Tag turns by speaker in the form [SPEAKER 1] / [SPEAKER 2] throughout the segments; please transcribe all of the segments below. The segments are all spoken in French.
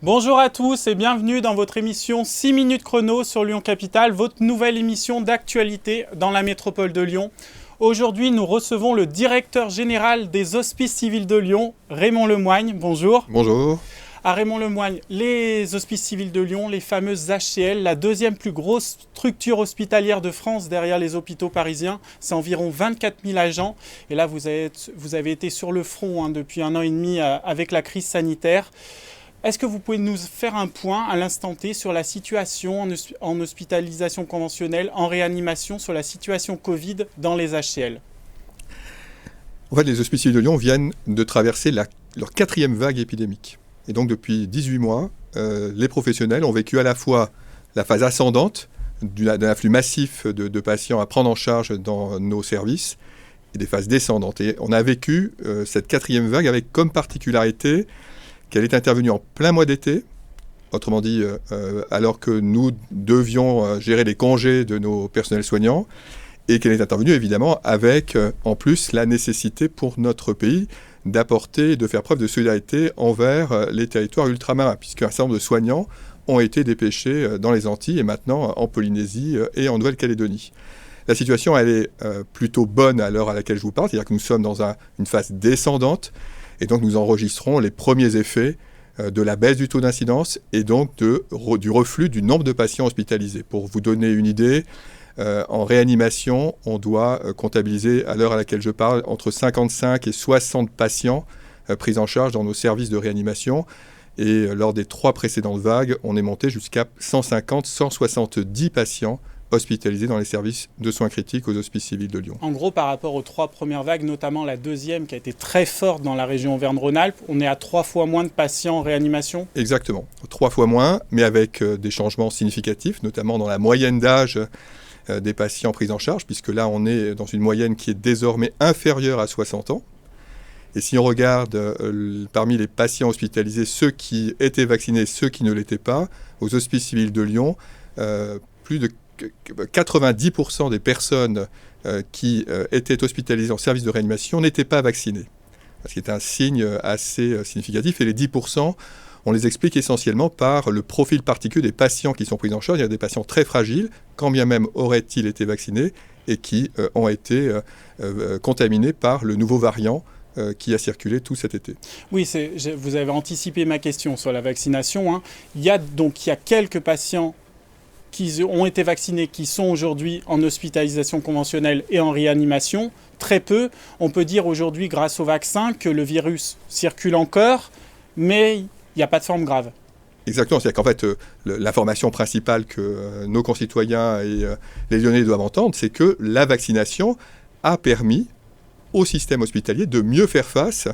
[SPEAKER 1] Bonjour à tous et bienvenue dans votre émission 6 minutes chrono sur Lyon Capitale, votre nouvelle émission d'actualité dans la métropole de Lyon. Aujourd'hui, nous recevons le directeur général des Hospices Civils de Lyon, Raymond Lemoigne. Bonjour.
[SPEAKER 2] Bonjour.
[SPEAKER 1] À Raymond Lemoigne, les Hospices Civils de Lyon, les fameuses HCL, la deuxième plus grosse structure hospitalière de France derrière les hôpitaux parisiens, c'est environ 24 000 agents. Et là, vous avez été sur le front depuis 1 an et demi avec la crise sanitaire. Est-ce que vous pouvez nous faire un point à l'instant T sur la situation en hospitalisation conventionnelle, en réanimation, sur la situation Covid dans les HCL?
[SPEAKER 2] En fait, les Hospices Civils de Lyon viennent de traverser leur 4e vague épidémique. Et donc, depuis 18 mois, les professionnels ont vécu à la fois la phase ascendante d'un afflux massif de patients à prendre en charge dans nos services et des phases descendantes. Et on a vécu cette 4e vague avec comme particularité qu'elle est intervenue en plein mois d'été, autrement dit, alors que nous devions gérer les congés de nos personnels soignants, et qu'elle est intervenue évidemment avec, en plus, la nécessité pour notre pays d'apporter, de faire preuve de solidarité envers les territoires ultramarins, puisqu'un certain nombre de soignants ont été dépêchés dans les Antilles et maintenant en Polynésie et en Nouvelle-Calédonie. La situation, elle est plutôt bonne à l'heure à laquelle je vous parle, c'est-à-dire que nous sommes dans une phase descendante, et donc nous enregistrons les premiers effets de la baisse du taux d'incidence et donc du reflux du nombre de patients hospitalisés. Pour vous donner une idée, en réanimation, on doit comptabiliser, à l'heure à laquelle je parle, entre 55 et 60 patients pris en charge dans nos services de réanimation. Et lors des 3 précédentes vagues, on est monté jusqu'à 150, 170 patients hospitalisés dans les services de soins critiques aux Hospices Civils de Lyon.
[SPEAKER 1] En gros, par rapport aux 3 premières vagues, notamment la deuxième qui a été très forte dans la région Auvergne-Rhône-Alpes, on est à 3 fois moins de patients en réanimation?
[SPEAKER 2] Exactement, 3 fois moins, mais avec des changements significatifs, notamment dans la moyenne d'âge des patients pris en charge, puisque là on est dans une moyenne qui est désormais inférieure à 60 ans. Et si on regarde parmi les patients hospitalisés, ceux qui étaient vaccinés, ceux qui ne l'étaient pas, aux Hospices Civils de Lyon, plus de 90% des personnes qui étaient hospitalisées en service de réanimation n'étaient pas vaccinées. Ce qui est un signe assez significatif. Et les 10%, on les explique essentiellement par le profil particulier des patients qui sont pris en charge. Il y a des patients très fragiles, quand bien même auraient-ils été vaccinés, et qui ont été contaminés par le nouveau variant qui a circulé tout cet été.
[SPEAKER 1] Oui, vous avez anticipé ma question sur la vaccination. Il y a quelques patients qui ont été vaccinés, qui sont aujourd'hui en hospitalisation conventionnelle et en réanimation. Très peu. On peut dire aujourd'hui, grâce au vaccin, que le virus circule encore, mais il n'y a pas de forme grave.
[SPEAKER 2] Exactement, c'est-à-dire qu'en fait, l'information principale que nos concitoyens et les Lyonnais doivent entendre, c'est que la vaccination a permis au système hospitalier de mieux faire face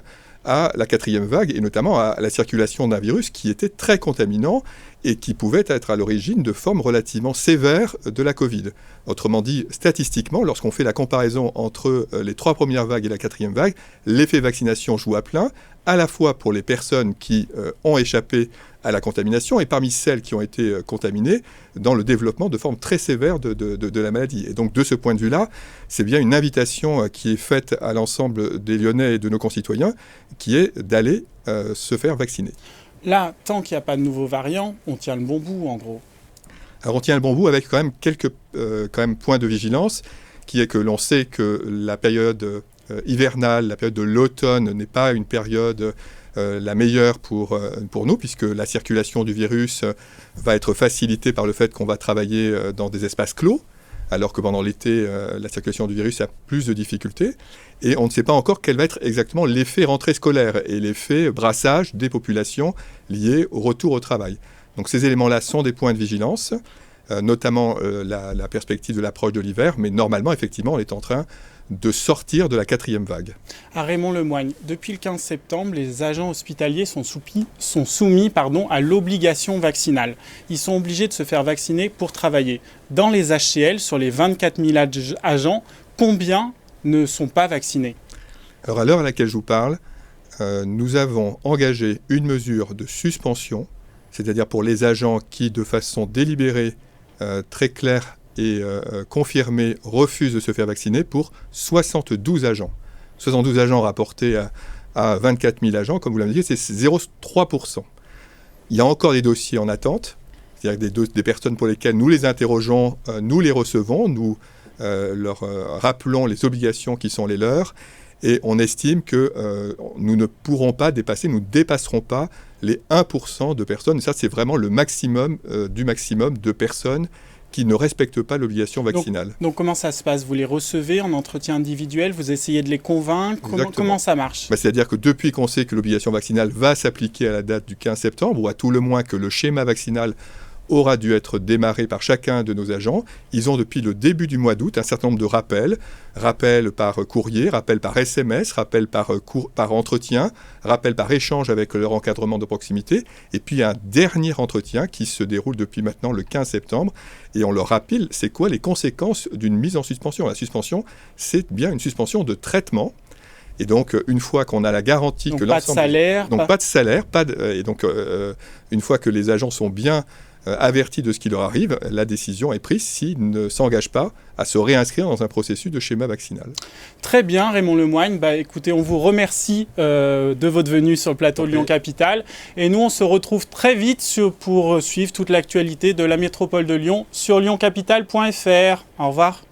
[SPEAKER 2] à la 4e vague et notamment à la circulation d'un virus qui était très contaminant et qui pouvait être à l'origine de formes relativement sévères de la Covid. Autrement dit, statistiquement, lorsqu'on fait la comparaison entre les 3 premières vagues et la 4e vague, l'effet vaccination joue à plein, à la fois pour les personnes qui ont échappé à la contamination et parmi celles qui ont été contaminées dans le développement de formes très sévères de la maladie. Et donc de ce point de vue-là, c'est bien une invitation qui est faite à l'ensemble des Lyonnais et de nos concitoyens qui est d'aller se faire vacciner.
[SPEAKER 1] Là, tant qu'il n'y a pas de nouveaux variants, on tient le bon bout en gros.
[SPEAKER 2] Alors on tient le bon bout avec quand même quelques points de vigilance, qui est que l'on sait que la période hivernale, la période de l'automne n'est pas une période la meilleure pour nous, puisque la circulation du virus va être facilitée par le fait qu'on va travailler dans des espaces clos, alors que pendant l'été, la circulation du virus a plus de difficultés. Et on ne sait pas encore quel va être exactement l'effet rentrée scolaire et l'effet brassage des populations liées au retour au travail. Donc ces éléments-là sont des points de vigilance, notamment la perspective de l'approche de l'hiver, mais normalement, effectivement, on est en train de sortir de la 4e vague.
[SPEAKER 1] À Raymond Lemoigne, depuis le 15 septembre, les agents hospitaliers sont soumis à l'obligation vaccinale. Ils sont obligés de se faire vacciner pour travailler. Dans les HCL, sur les 24 000 agents, combien ne sont pas vaccinés?
[SPEAKER 2] Alors à l'heure à laquelle je vous parle, nous avons engagé une mesure de suspension, c'est-à-dire pour les agents qui, de façon délibérée, très claire et confirmés refusent de se faire vacciner pour 72 agents. 72 agents rapportés à 24 000 agents, comme vous l'avez dit, c'est 0,3%. Il y a encore des dossiers en attente, c'est-à-dire des personnes pour lesquelles nous les interrogeons, nous les recevons, nous leur rappelons les obligations qui sont les leurs, et on estime que nous ne pourrons pas dépasser, nous ne dépasserons pas les 1% de personnes. Et ça, c'est vraiment le maximum du maximum de personnes qui ne respectent pas l'obligation vaccinale.
[SPEAKER 1] Donc comment ça se passe? Vous les recevez en entretien individuel? Vous essayez de les convaincre? Comment ça marche?
[SPEAKER 2] C'est-à-dire que depuis qu'on sait que l'obligation vaccinale va s'appliquer à la date du 15 septembre, ou à tout le moins que le schéma vaccinal aura dû être démarré par chacun de nos agents, ils ont depuis le début du mois d'août un certain nombre de rappels par courrier, rappels par SMS, rappels par entretien, rappels par échange avec leur encadrement de proximité, et puis un dernier entretien qui se déroule depuis maintenant le 15 septembre, et on leur rappelle c'est quoi les conséquences d'une mise en suspension. La suspension, c'est bien une suspension de traitement. Et donc, une fois qu'on a la garantie que l'ensemble... Pas de salaire. Et donc, une fois que les agents sont bien avertis de ce qui leur arrive, la décision est prise s'ils ne s'engagent pas à se réinscrire dans un processus de schéma vaccinal.
[SPEAKER 1] Très bien, Raymond Lemoigne. Écoutez, on vous remercie de votre venue sur le plateau de Lyon Capitale. Et nous, on se retrouve très vite pour suivre toute l'actualité de la métropole de Lyon sur lyoncapital.fr. Au revoir.